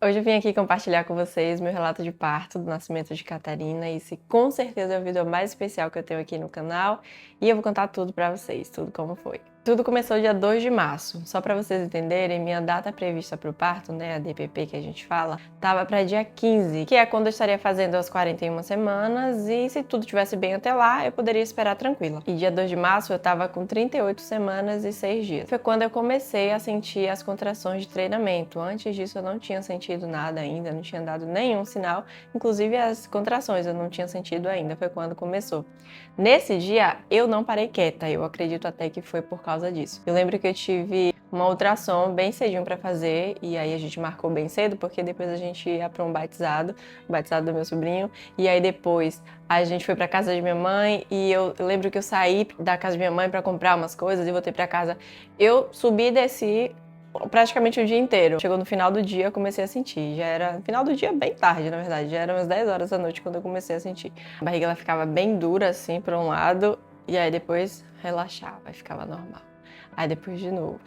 Hoje eu vim aqui compartilhar com vocês meu relato de parto do nascimento de Catarina. Esse com certeza é o vídeo mais especial que eu tenho aqui no canal e eu vou contar tudo pra vocês, tudo como foi. Tudo começou dia 2 de março. Só pra vocês entenderem, minha data prevista pro parto, né, a DPP que a gente fala, tava pra dia 15, que é quando eu estaria fazendo as 41 semanas e se tudo tivesse bem até lá, eu poderia esperar tranquila. E dia 2 de março eu tava com 38 semanas e 6 dias. Foi quando eu comecei a sentir as contrações de treinamento. Antes disso eu não tinha sentido nada ainda, não tinha dado nenhum sinal, inclusive as contrações eu não tinha sentido ainda, foi quando começou. Nesse dia eu não parei quieta, eu acredito até que foi por causa disso. Eu lembro que eu tive uma ultrassom bem cedinho pra fazer e aí a gente marcou bem cedo porque depois a gente ia pra um batizado, o batizado do meu sobrinho, e aí depois a gente foi pra casa de minha mãe e eu lembro que eu saí da casa de minha mãe pra comprar umas coisas e voltei pra casa. Eu subi e desci praticamente o dia inteiro. Chegou no final do dia, eu comecei a sentir. Já era no final do dia, bem tarde, na verdade. Já era umas 10 horas da noite quando eu comecei a sentir. A barriga ela ficava bem dura assim para um lado e aí depois relaxava e ficava normal. Aí depois de novo.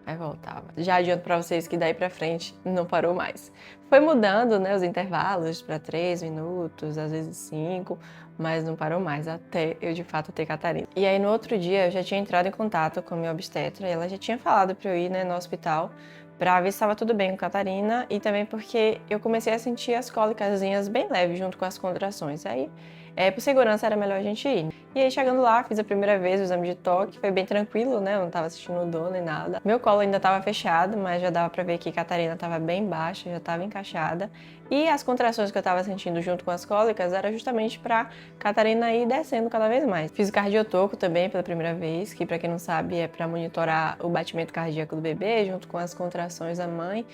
Aí voltava. Já adianto pra vocês que daí pra frente não parou mais. Foi mudando, né, os intervalos para 3 minutos, às vezes 5, mas não parou mais até eu de fato ter Catarina. E aí no outro dia eu já tinha entrado em contato com a minha obstetra e ela já tinha falado para eu ir, né, no hospital pra ver se estava tudo bem com Catarina e também porque eu comecei a sentir as cólicazinhas bem leves junto com as contrações. Aí, por segurança era melhor a gente ir. E aí chegando lá, fiz a primeira vez o exame de toque, foi bem tranquilo, né? Eu não tava sentindo dor nem nada. Meu colo ainda tava fechado, mas já dava pra ver que Catarina tava bem baixa, já tava encaixada. E as contrações que eu tava sentindo junto com as cólicas era justamente pra Catarina ir descendo cada vez mais. Fiz o cardiotoco também pela primeira vez, que pra quem não sabe é pra monitorar o batimento cardíaco do bebê junto com as contrações da mãe.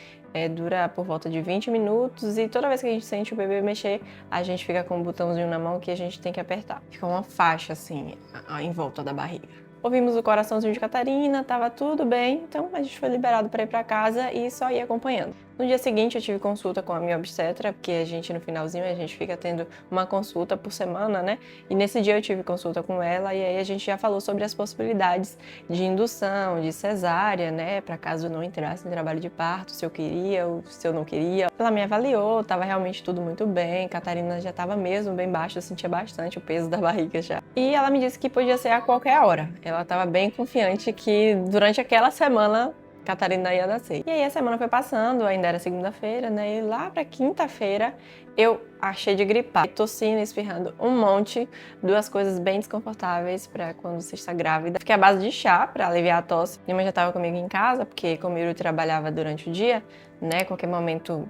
Dura por volta de 20 minutos e toda vez que a gente sente o bebê mexer, a gente fica com um botãozinho na mão que a gente tem que apertar. Fica uma faixa assim, em volta da barriga. Ouvimos o coraçãozinho de Catarina, tava tudo bem, então a gente foi liberado para ir para casa e só ia acompanhando. No dia seguinte eu tive consulta com a minha obstetra, porque a gente no finalzinho a gente fica tendo uma consulta por semana, né? E nesse dia eu tive consulta com ela e aí a gente já falou sobre as possibilidades de indução, de cesárea, né? Para caso eu não entrasse em trabalho de parto, se eu queria ou se eu não queria. Ela me avaliou, tava realmente tudo muito bem, Catarina já tava mesmo bem baixa, eu sentia bastante o peso da barriga já. E ela me disse que podia ser a qualquer hora. Ela estava bem confiante que durante aquela semana Catarina ia nascer. E aí a semana foi passando, ainda era segunda-feira, né? E lá pra quinta-feira eu achei de gripar, tossindo, espirrando um monte, duas coisas bem desconfortáveis para quando você está grávida. Fiquei à base de chá para aliviar a tosse. Minha mãe já estava comigo em casa, porque como eu trabalhava durante o dia, né? Qualquer momento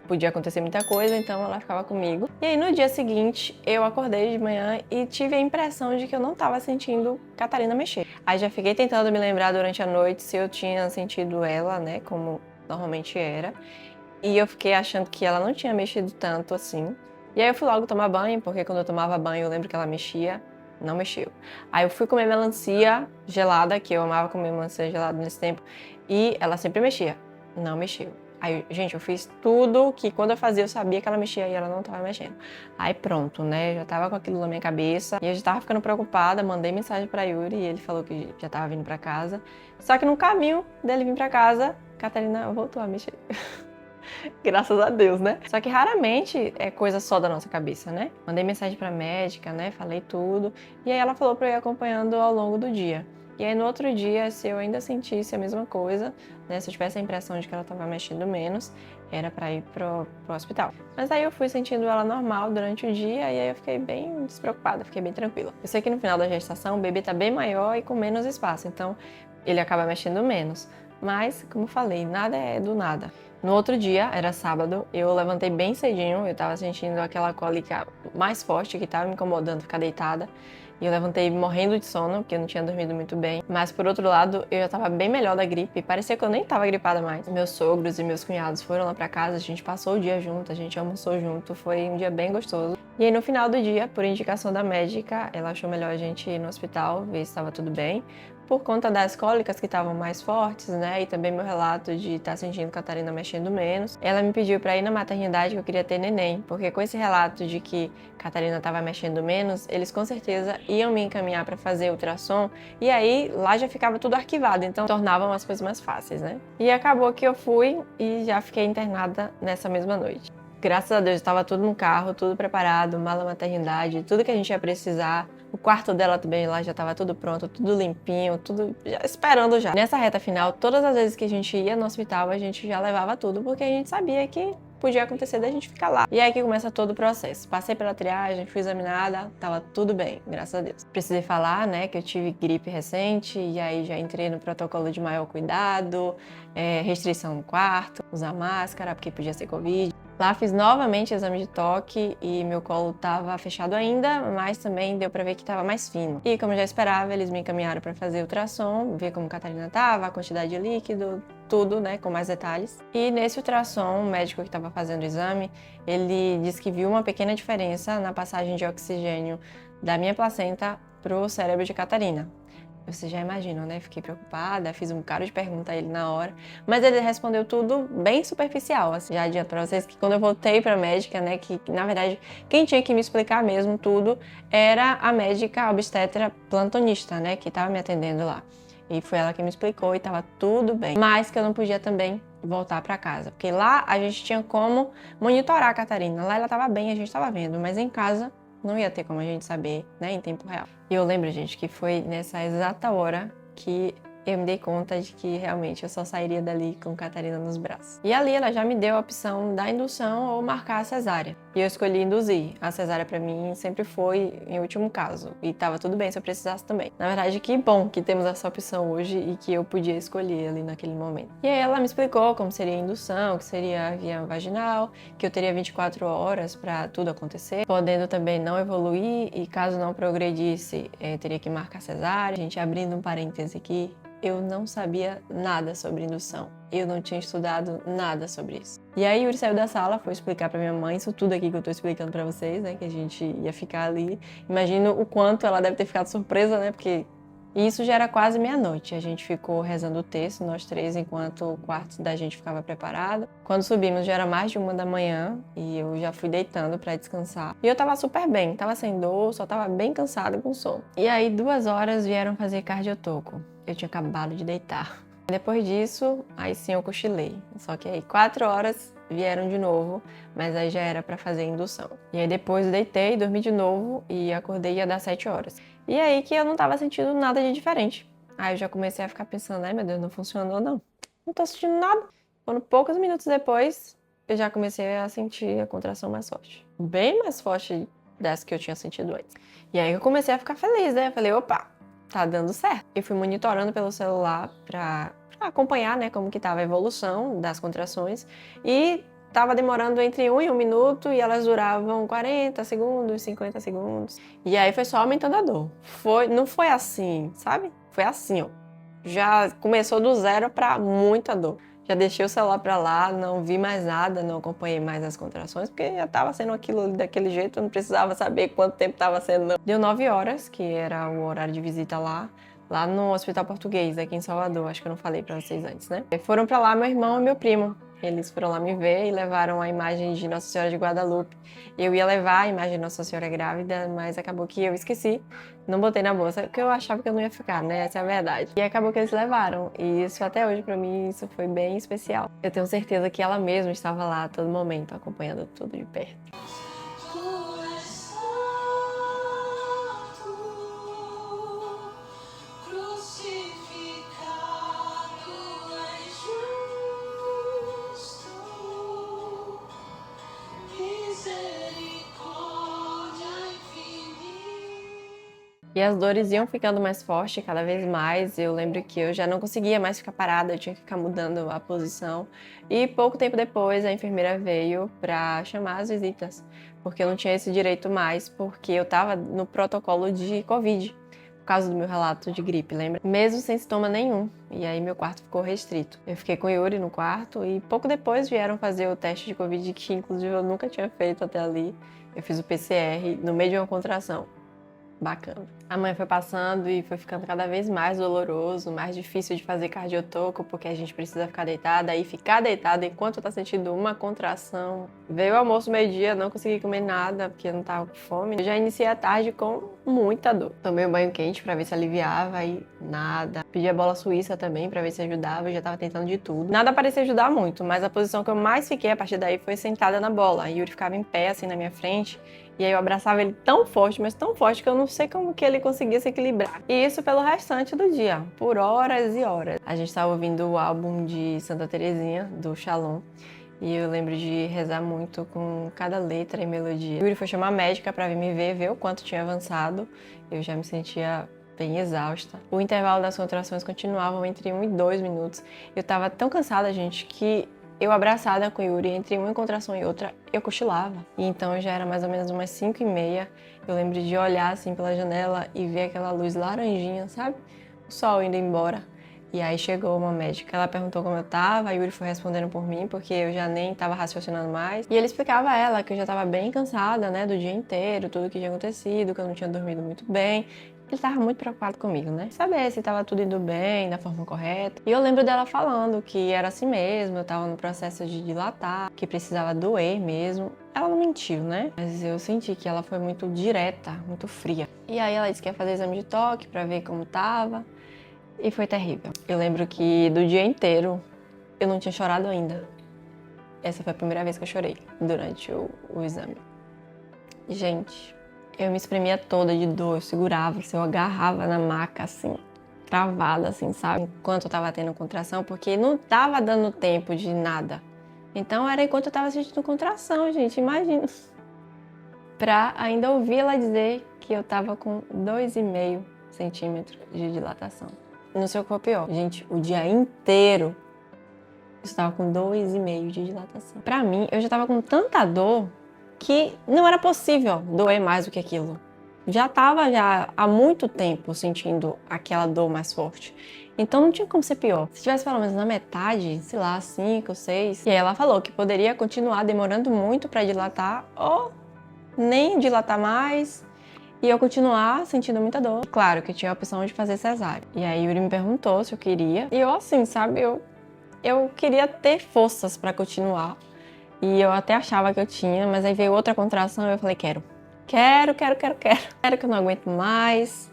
podia acontecer muita coisa, então ela ficava comigo. E aí no dia seguinte, eu acordei de manhã e tive a impressão de que eu não estava sentindo Catarina mexer. Aí já fiquei tentando me lembrar durante a noite se eu tinha sentido ela, né, como normalmente era. E eu fiquei achando que ela não tinha mexido tanto assim. E aí eu fui logo tomar banho, porque quando eu tomava banho eu lembro que ela mexia. Não mexeu. Aí eu fui comer melancia gelada, que eu amava comer melancia gelada nesse tempo, e ela sempre mexia. Não mexeu. Aí, gente, eu fiz tudo que quando eu fazia eu sabia que ela mexia e ela não tava mexendo. Aí pronto, né? Já tava com aquilo na minha cabeça e eu já tava ficando preocupada. Mandei mensagem pra Yuri e ele falou que já tava vindo pra casa. Só que no caminho dele vir pra casa, Catarina voltou a mexer. Graças a Deus, né? Só que raramente é coisa só da nossa cabeça, né? Mandei mensagem pra médica, né? Falei tudo. E aí ela falou pra eu ir acompanhando ao longo do dia. E aí no outro dia, se eu ainda sentisse a mesma coisa, né? Se eu tivesse a impressão de que ela tava mexendo menos, era pra ir pro hospital. Mas aí eu fui sentindo ela normal durante o dia e aí eu fiquei bem despreocupada, fiquei bem tranquila. Eu sei que no final da gestação o bebê tá bem maior e com menos espaço, então ele acaba mexendo menos. Mas, como eu falei, nada é do nada. No outro dia, era sábado, eu levantei bem cedinho, eu tava sentindo aquela cólica mais forte que tava me incomodando ficar deitada. E eu levantei morrendo de sono, porque eu não tinha dormido muito bem. Mas por outro lado, eu já tava bem melhor da gripe. Parecia que eu nem tava gripada mais. Meus sogros e meus cunhados foram lá pra casa, a gente passou o dia junto, a gente almoçou junto. Foi um dia bem gostoso. E aí no final do dia, por indicação da médica, ela achou melhor a gente ir no hospital, ver se estava tudo bem, por conta das cólicas que estavam mais fortes, né? E também meu relato de estar sentindo Catarina mexendo menos. Ela me pediu para ir na maternidade que eu queria ter neném, porque com esse relato de que Catarina estava mexendo menos, eles com certeza iam me encaminhar para fazer ultrassom, e aí lá já ficava tudo arquivado, então tornavam as coisas mais fáceis, né? E acabou que eu fui e já fiquei internada nessa mesma noite. Graças a Deus, estava tudo no carro, tudo preparado, mala maternidade, tudo que a gente ia precisar. O quarto dela também lá já estava tudo pronto, tudo limpinho, tudo já esperando já. Nessa reta final, todas as vezes que a gente ia no hospital, a gente já levava tudo, porque a gente sabia que podia acontecer da gente ficar lá. E aí que começa todo o processo. Passei pela triagem, fui examinada, tava tudo bem, graças a Deus. Precisei falar, né, que eu tive gripe recente, e aí já entrei no protocolo de maior cuidado, restrição no quarto, usar máscara, porque podia ser Covid. Lá fiz novamente exame de toque e meu colo estava fechado ainda, mas também deu para ver que estava mais fino. E como eu já esperava, eles me encaminharam para fazer ultrassom, ver como a Catarina estava, a quantidade de líquido, tudo, né, com mais detalhes. E nesse ultrassom, o médico que estava fazendo o exame, ele disse que viu uma pequena diferença na passagem de oxigênio da minha placenta pro cérebro de Catarina. Vocês já imaginam, né? Fiquei preocupada, fiz um bocado de pergunta a ele na hora, mas ele respondeu tudo bem superficial, assim. Já adianto pra vocês que quando eu voltei pra médica, né, que na verdade quem tinha que me explicar mesmo tudo era a médica obstetra plantonista, né, que tava me atendendo lá. E foi ela que me explicou e tava tudo bem, mas que eu não podia também voltar pra casa, porque lá a gente tinha como monitorar a Catarina. Lá ela tava bem, a gente tava vendo, mas em casa não ia ter como a gente saber, né, em tempo real. E eu lembro, gente, que foi nessa exata hora que eu me dei conta de que realmente eu só sairia dali com Catarina nos braços. E ali ela já me deu a opção da indução ou marcar a cesárea. E eu escolhi induzir. A cesárea pra mim sempre foi em último caso. E tava tudo bem se eu precisasse também. Na verdade, que bom que temos essa opção hoje e que eu podia escolher ali naquele momento. E aí ela me explicou como seria a indução, que seria a via vaginal, que eu teria 24 horas pra tudo acontecer, podendo também não evoluir e caso não progredisse, teria que marcar cesárea. Gente, abrindo um parêntese aqui, eu não sabia nada sobre indução. Eu não tinha estudado nada sobre isso. E aí Yuri saiu da sala, foi explicar pra minha mãe isso tudo aqui que eu tô explicando pra vocês, né? Que a gente ia ficar ali. Imagino o quanto ela deve ter ficado surpresa, né? Porque isso já era quase meia-noite. A gente ficou rezando o texto, nós três, enquanto o quarto da gente ficava preparado. Quando subimos já era mais de 1 da manhã e eu já fui deitando pra descansar. E eu tava super bem, tava sem dor, só tava bem cansada com sono. E aí 2 horas vieram fazer cardiotoco. Eu tinha acabado de deitar. Depois disso, aí sim eu cochilei. Só que aí 4 horas vieram de novo, mas aí já era pra fazer indução. E aí depois eu deitei, dormi de novo e acordei ia dar 7 horas. E aí que eu não tava sentindo nada de diferente. Aí eu já comecei a ficar pensando, ai meu Deus, não funcionou não. Não tô sentindo nada. Quando poucos minutos depois, eu já comecei a sentir a contração mais forte. Bem mais forte dessa que eu tinha sentido antes. E aí eu comecei a ficar feliz, né? Eu falei, opa, tá dando certo. Eu fui monitorando pelo celular pra acompanhar, né, como que tava a evolução das contrações e tava demorando entre 1 e 1 minuto e elas duravam 40 segundos, 50 segundos. E aí foi só aumentando a dor. Não foi assim, sabe? Foi assim, ó. Já começou do zero pra muita dor. Já deixei o celular pra lá, não vi mais nada, não acompanhei mais as contrações, porque já tava sendo aquilo daquele jeito, eu não precisava saber quanto tempo tava sendo, não. Deu 9 horas, que era o horário de visita lá no Hospital Português, aqui em Salvador, acho que eu não falei pra vocês antes, né? Foram pra lá meu irmão e meu primo. Eles foram lá me ver e levaram a imagem de Nossa Senhora de Guadalupe. Eu ia levar a imagem de Nossa Senhora grávida, mas acabou que eu esqueci. Não botei na bolsa, porque eu achava que eu não ia ficar, né? Essa é a verdade. E acabou que eles levaram. E isso até hoje, pra mim, isso foi bem especial. Eu tenho certeza que ela mesma estava lá a todo momento, acompanhando tudo de perto. E as dores iam ficando mais fortes cada vez mais. Eu lembro que eu já não conseguia mais ficar parada, eu tinha que ficar mudando a posição. E pouco tempo depois a enfermeira veio para chamar as visitas, porque eu não tinha esse direito mais, porque eu estava no protocolo de Covid. causa do meu relato de gripe, lembra? Mesmo sem sintoma nenhum. E aí meu quarto ficou restrito. Eu fiquei com o Yuri no quarto e pouco depois vieram fazer o teste de Covid, que inclusive eu nunca tinha feito até ali. Eu fiz o PCR no meio de uma contração. Bacana. A mãe foi passando e foi ficando cada vez mais doloroso, mais difícil de fazer cardiotoco, porque a gente precisa ficar deitada. Aí ficar deitada enquanto tá sentindo uma contração. Veio o almoço meio-dia, não consegui comer nada, porque eu não tava com fome. Eu já iniciei a tarde com muita dor. Tomei um banho quente pra ver se aliviava e nada. Pedi a bola suíça também pra ver se ajudava, eu já tava tentando de tudo. Nada parecia ajudar muito, mas a posição que eu mais fiquei a partir daí foi sentada na bola. A Yuri ficava em pé, assim, na minha frente. E aí eu abraçava ele tão forte, mas tão forte, que eu não sei como que ele conseguia se equilibrar. E isso pelo restante do dia, por horas e horas. A gente estava ouvindo o álbum de Santa Terezinha, do Shalom. E eu lembro de rezar muito com cada letra e melodia. Yuri foi chamar a médica para vir me ver o quanto tinha avançado. Eu já me sentia bem exausta. O intervalo das contrações continuavam entre 1 e 2 minutos. Eu tava tão cansada, gente, que eu abraçada com o Yuri, entre uma contração e outra, eu cochilava. E então já era mais ou menos umas 5h30. Eu lembro de olhar assim pela janela e ver aquela luz laranjinha, sabe? O sol indo embora. E aí chegou uma médica, ela perguntou como eu tava, a Yuri foi respondendo por mim, porque eu já nem tava raciocinando mais. E ele explicava a ela que eu já tava bem cansada, né, do dia inteiro, tudo que tinha acontecido, que eu não tinha dormido muito bem. Ele tava muito preocupado comigo, né? Saber se tava tudo indo bem, da forma correta. E eu lembro dela falando que era assim mesmo, eu tava no processo de dilatar, que precisava doer mesmo. Ela não mentiu, né? Mas eu senti que ela foi muito direta, muito fria. E aí ela disse que ia fazer exame de toque pra ver como tava. E foi terrível. Eu lembro que do dia inteiro eu não tinha chorado ainda. Essa foi a primeira vez que eu chorei durante o exame. Gente, eu me espremia toda de dor, eu segurava, eu agarrava na maca, assim, travada, assim, sabe? Enquanto eu tava tendo contração, porque não tava dando tempo de nada. Então era enquanto eu tava sentindo contração, gente, imagina. Pra ainda ouvir ela dizer que eu tava com 2,5 centímetros de dilatação. Não sei o que foi pior. Gente, o dia inteiro eu estava com 2,5 de dilatação. Pra mim, eu já tava com tanta dor que não era possível doer mais do que aquilo. Já tava há muito tempo sentindo aquela dor mais forte. Então não tinha como ser pior. Se tivesse pelo menos na metade, sei lá, 5, 6. E aí ela falou que poderia continuar demorando muito pra dilatar ou nem dilatar mais. E eu continuar sentindo muita dor. Claro que tinha a opção de fazer cesárea. E aí Yuri me perguntou se eu queria. E eu assim, sabe, eu queria ter forças pra continuar. E eu até achava que eu tinha, mas aí veio outra contração e eu falei, quero. Quero que eu não aguento mais.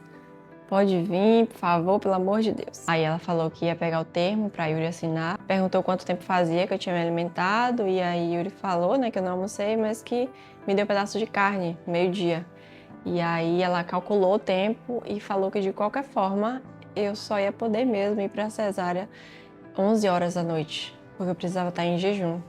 Pode vir, por favor, pelo amor de Deus. Aí ela falou que ia pegar o termo pra Yuri assinar. Perguntou quanto tempo fazia que eu tinha me alimentado. E aí Yuri falou, né, que eu não almocei, mas que me deu um pedaço de carne, meio-dia. E aí ela calculou o tempo e falou que de qualquer forma eu só ia poder mesmo ir pra cesárea 11 horas da noite, porque eu precisava estar em jejum.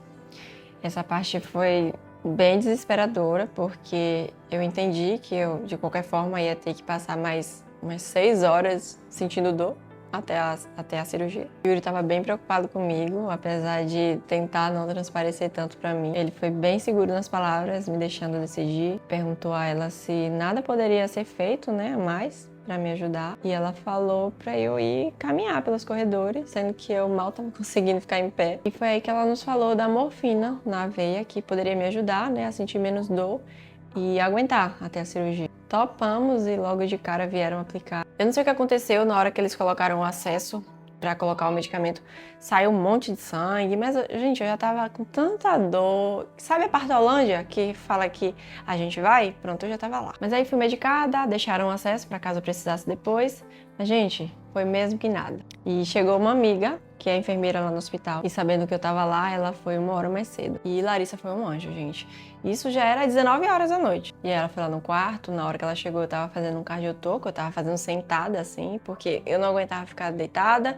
Essa parte foi bem desesperadora, porque eu entendi que eu de qualquer forma ia ter que passar mais umas 6 horas sentindo dor até a cirurgia. O Yuri estava bem preocupado comigo, apesar de tentar não transparecer tanto para mim. Ele foi bem seguro nas palavras, me deixando decidir. Perguntou a ela se nada poderia ser feito, né, a mais para me ajudar. E ela falou para eu ir caminhar pelos corredores, sendo que eu mal estava conseguindo ficar em pé. E foi aí que ela nos falou da morfina na veia, que poderia me ajudar, né, a sentir menos dor e aguentar até a cirurgia. Topamos e logo de cara vieram aplicar. Eu não sei o que aconteceu na hora que eles colocaram o acesso pra colocar o medicamento. Saiu um monte de sangue, mas, gente, eu já tava com tanta dor. Sabe a partolândia que fala que a gente vai? Pronto, eu já tava lá. Mas aí fui medicada, deixaram o acesso pra caso eu precisasse depois. Mas, gente, foi mesmo que nada. E chegou uma amiga, que é enfermeira lá no hospital, e sabendo que eu tava lá, ela foi 1 hora mais cedo. E Larissa foi um anjo, gente. Isso já era 19 horas da noite. E ela foi lá no quarto, na hora que ela chegou eu tava fazendo um cardiotoco, eu tava fazendo sentada assim, porque eu não aguentava ficar deitada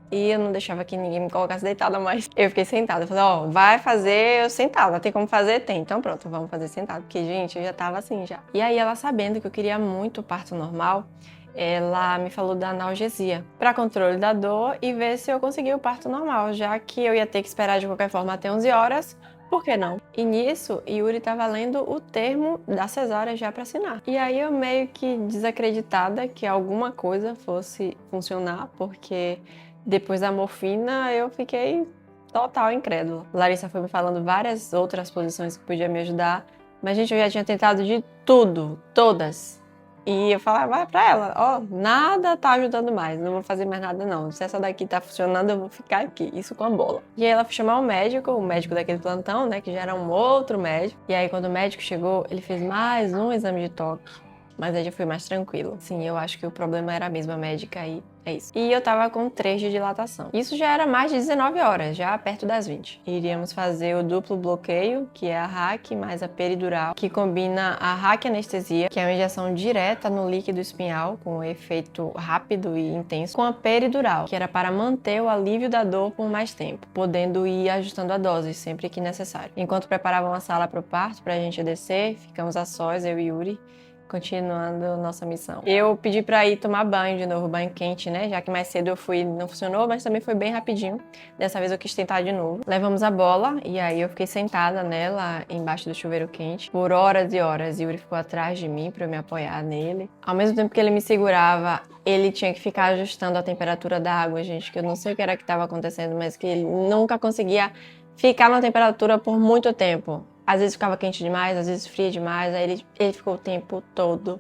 e eu não deixava que ninguém me colocasse deitada mais. Eu fiquei sentada, eu falei, ó, vai fazer eu sentada, tem como fazer? Tem. Então pronto, vamos fazer sentada, porque, gente, eu já tava assim já. E aí ela sabendo que eu queria muito parto normal, ela me falou da analgesia para controle da dor e ver se eu conseguia o parto normal, já que eu ia ter que esperar de qualquer forma até 11 horas Por que não? E nisso, Yuri tava lendo o termo da cesárea já para assinar. E aí eu meio que desacreditada que alguma coisa fosse funcionar, porque depois da morfina eu fiquei total incrédula. Larissa foi me falando várias outras posições que podia me ajudar, mas gente, eu já tinha tentado de tudo, todas. E eu falava pra ela, ó, nada tá ajudando mais, não vou fazer mais nada não. Se essa daqui tá funcionando, eu vou ficar aqui, isso com a bola. E aí ela foi chamar o médico daquele plantão, né, que já era um outro médico. E aí quando o médico chegou, ele fez mais um exame de toque, mas aí já foi mais tranquilo. Sim, eu acho que o problema era mesmo a médica aí. É isso. E eu tava com 3 de dilatação. Isso já era mais de 19 horas, já perto das 20. Iríamos fazer o duplo bloqueio, que é a RAC mais a peridural, que combina a RAC anestesia, que é uma injeção direta no líquido espinhal, com efeito rápido e intenso, com a peridural, que era para manter o alívio da dor por mais tempo, podendo ir ajustando a dose sempre que necessário. Enquanto preparavam a sala para o parto, pra gente descer, ficamos a sós, eu e Yuri, continuando nossa missão. Eu pedi pra ir tomar banho de novo, banho quente, né? Já que mais cedo eu fui, não funcionou, mas também foi bem rapidinho. Dessa vez eu quis tentar de novo. Levamos a bola e aí eu fiquei sentada nela, embaixo do chuveiro quente, por horas e horas. Yuri ficou atrás de mim pra eu me apoiar nele. Ao mesmo tempo que ele me segurava, ele tinha que ficar ajustando a temperatura da água, gente, que eu não sei o que era que estava acontecendo, mas que ele nunca conseguia ficar na temperatura por muito tempo. Às vezes ficava quente demais, às vezes fria demais, aí ele ficou o tempo todo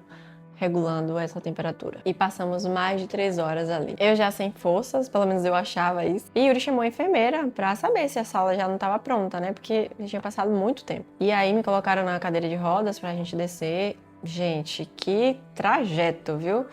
regulando essa temperatura. E passamos mais de 3 horas ali. Eu já sem forças, pelo menos eu achava isso. E Yuri chamou a enfermeira pra saber se a sala já não estava pronta, né? Porque já tinha passado muito tempo. E aí me colocaram na cadeira de rodas pra gente descer. Gente, que trajeto, viu?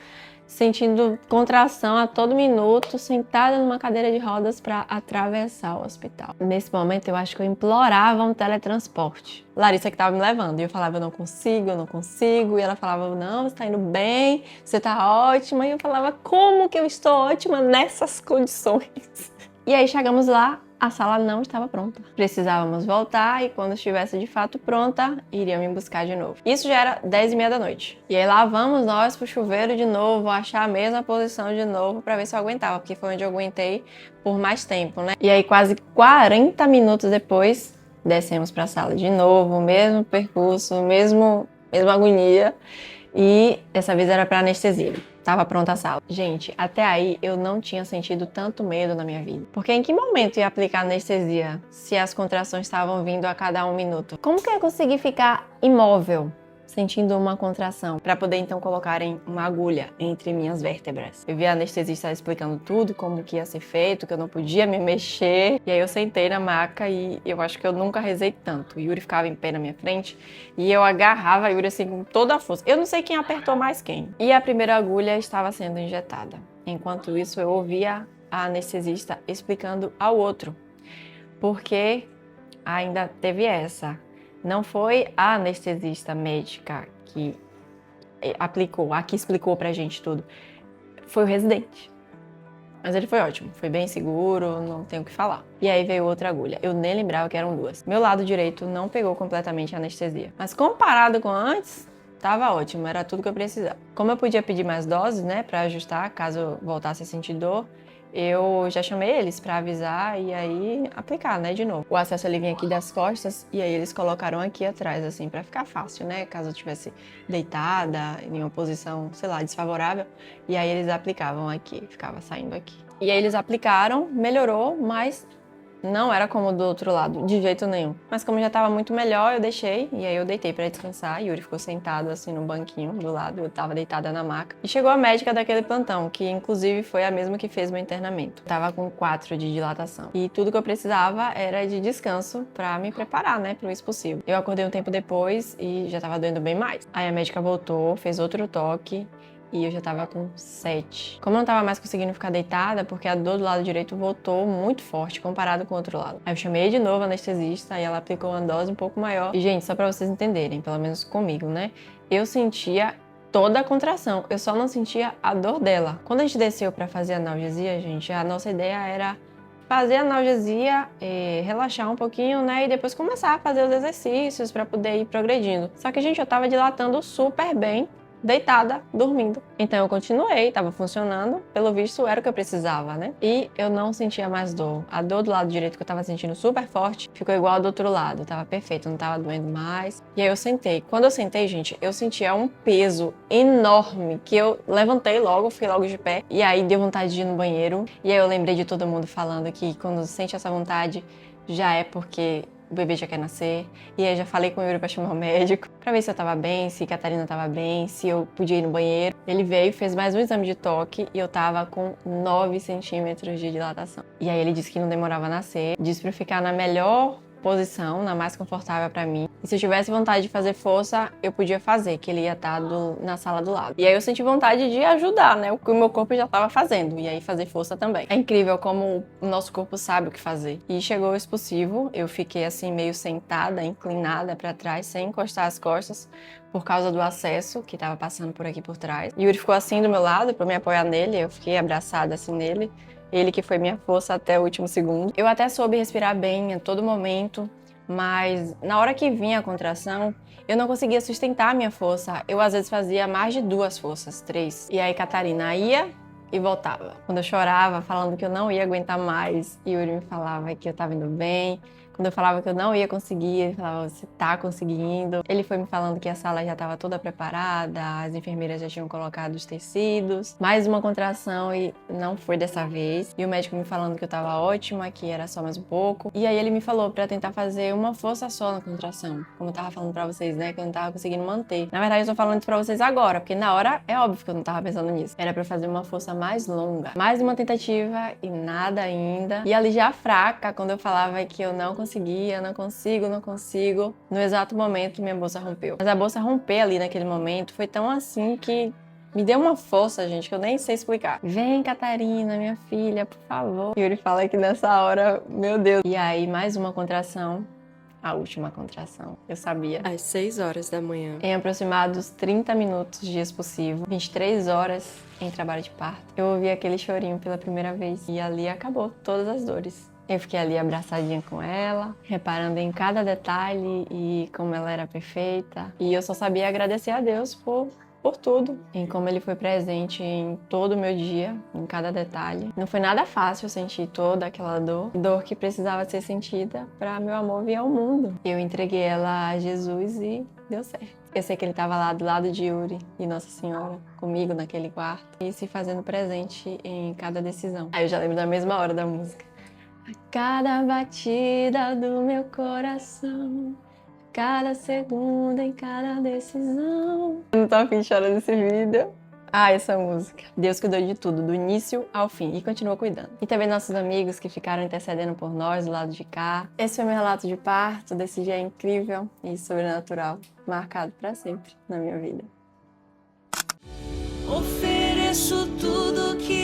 Sentindo contração a todo minuto, sentada numa cadeira de rodas para atravessar o hospital. Nesse momento, eu acho que eu implorava um teletransporte. Larissa que estava me levando, e eu falava, eu não consigo, eu não consigo. E ela falava, não, você tá indo bem, você tá ótima. E eu falava, como que eu estou ótima nessas condições? E aí chegamos lá, a sala não estava pronta. Precisávamos voltar e quando estivesse de fato pronta, iriam me buscar de novo. Isso já era 10h30 da noite. E aí lá vamos nós pro chuveiro de novo, achar a mesma posição de novo pra ver se eu aguentava, porque foi onde eu aguentei por mais tempo, né? E aí quase 40 minutos depois, descemos pra sala de novo, mesmo percurso, mesma agonia. E dessa vez era pra anestesia. Tava pronta a sala. Gente, até aí eu não tinha sentido tanto medo na minha vida. Porque em que momento ia aplicar anestesia se as contrações estavam vindo a cada 1 minuto? Como que eu consegui ficar imóvel, sentindo uma contração, para poder então colocarem uma agulha entre minhas vértebras? Eu vi a anestesista explicando tudo, como que ia ser feito, que eu não podia me mexer. E aí eu sentei na maca e eu acho que eu nunca rezei tanto. O Yuri ficava em pé na minha frente e eu agarrava a Yuri assim com toda a força. Eu não sei quem apertou mais quem. E a primeira agulha estava sendo injetada. Enquanto isso, eu ouvia a anestesista explicando ao outro. Porque ainda teve essa. Não foi a anestesista médica que aplicou, a que explicou pra gente tudo. Foi o residente. Mas ele foi ótimo, foi bem seguro, não tenho o que falar. E aí veio outra agulha. Eu nem lembrava que eram 2. Meu lado direito não pegou completamente a anestesia. Mas comparado com antes, tava ótimo, era tudo que eu precisava. Como eu podia pedir mais doses, né, pra ajustar caso eu voltasse a sentir dor, eu já chamei eles pra avisar e aí aplicar, né, de novo. O acesso ele vinha aqui das costas e aí eles colocaram aqui atrás, assim, pra ficar fácil, né, caso eu estivesse deitada, em uma posição, sei lá, desfavorável. E aí eles aplicavam aqui, ficava saindo aqui. E aí eles aplicaram, melhorou, mas não era como do outro lado, de jeito nenhum. Mas como já tava muito melhor, eu deixei. E aí eu deitei pra descansar. Yuri ficou sentado assim no banquinho do lado. Eu tava deitada na maca. E chegou a médica daquele plantão, que inclusive foi a mesma que fez meu internamento. Eu tava com 4 de dilatação. E tudo que eu precisava era de descanso pra me preparar, né, pro isso possível. Eu acordei um tempo depois e já tava doendo bem mais. Aí a médica voltou, fez outro toque. E eu já tava com 7. Como eu não tava mais conseguindo ficar deitada, porque a dor do lado direito voltou muito forte comparado com o outro lado. Aí eu chamei de novo a anestesista e ela aplicou uma dose um pouco maior. E, gente, só pra vocês entenderem, pelo menos comigo, né? Eu sentia toda a contração, eu só não sentia a dor dela. Quando a gente desceu pra fazer a analgesia, gente, a nossa ideia era fazer a analgesia, relaxar um pouquinho, né? E depois começar a fazer os exercícios pra poder ir progredindo. Só que, gente, eu tava dilatando super bem. deitada, dormindo. Então eu continuei, tava funcionando, pelo visto era o que eu precisava, né? E eu não sentia mais dor. A dor do lado direito que eu tava sentindo super forte, ficou igual do outro lado, tava perfeito, não tava doendo mais. E aí eu sentei. Quando eu sentei, gente, eu sentia um peso enorme, que eu levantei logo, fui logo de pé, e aí deu vontade de ir no banheiro. E aí eu lembrei de todo mundo falando que quando sente essa vontade, já é porque o bebê já quer nascer. E aí já falei com o Yuri pra chamar o médico, pra ver se eu tava bem, se a Catarina tava bem, se eu podia ir no banheiro. Ele veio, fez mais um exame de toque e eu tava com 9 centímetros de dilatação. E aí ele disse que não demorava a nascer, disse pra eu ficar na melhor posição, na mais confortável pra mim. E se eu tivesse vontade de fazer força, eu podia fazer, que ele ia estar na sala do lado. E aí eu senti vontade de ajudar, né? O que o meu corpo já estava fazendo. E aí fazer força também. É incrível como o nosso corpo sabe o que fazer. E chegou o expulsivo, eu fiquei assim meio sentada, inclinada pra trás, sem encostar as costas, por causa do acesso que tava passando por aqui por trás. E o Yuri ficou assim do meu lado pra me apoiar nele, eu fiquei abraçada assim nele. Ele que foi minha força até o último segundo. Eu até soube respirar bem a todo momento, mas na hora que vinha a contração, eu não conseguia sustentar a minha força. Eu às vezes fazia mais de 2 forças, 3. E aí Catarina ia e voltava. Quando eu chorava, falando que eu não ia aguentar mais, Yuri me falava que eu tava indo bem. Quando eu falava que eu não ia conseguir, ele falava, você tá conseguindo. Ele foi me falando que a sala já estava toda preparada, as enfermeiras já tinham colocado os tecidos. Mais uma contração e não foi dessa vez. E o médico me falando que eu tava ótima, que era só mais um pouco. E aí ele me falou pra tentar fazer uma força só na contração. Como eu tava falando pra vocês, né, que eu não tava conseguindo manter. Na verdade, eu tô falando isso pra vocês agora, porque na hora é óbvio que eu não tava pensando nisso. Era pra fazer uma força mais longa. Mais uma tentativa e nada ainda. E ali já fraca, quando eu falava que eu não conseguia, não consigo. No exato momento, minha bolsa rompeu. Mas a bolsa romper ali naquele momento foi tão assim que me deu uma força, gente, que eu nem sei explicar. Vem, Catarina, minha filha, por favor. E Yuri fala que nessa hora, meu Deus. E aí, mais uma contração. A última contração, eu sabia. Às 6 horas da manhã. Em aproximados 30 minutos de expulsivo, 23 horas em trabalho de parto, eu ouvi aquele chorinho pela primeira vez. E ali acabou todas as dores. Eu fiquei ali abraçadinha com ela, reparando em cada detalhe e como ela era perfeita. E eu só sabia agradecer a Deus por tudo, em como ele foi presente em todo o meu dia, em cada detalhe. Não foi nada fácil sentir toda aquela dor que precisava ser sentida para meu amor vir ao mundo. Eu entreguei ela a Jesus e deu certo. Eu sei que ele estava lá do lado de Yuri e Nossa Senhora, comigo naquele quarto, e se fazendo presente em cada decisão. Aí eu já lembro da mesma hora da música. A cada batida do meu coração, cada segundo em cada decisão. Eu não tô afim de chorar nesse vídeo. Ah, essa música. Deus cuidou de tudo, do início ao fim, e continua cuidando. E também nossos amigos que ficaram intercedendo por nós do lado de cá. Esse foi meu relato de parto, desse dia incrível e sobrenatural, marcado pra sempre na minha vida. Ofereço tudo que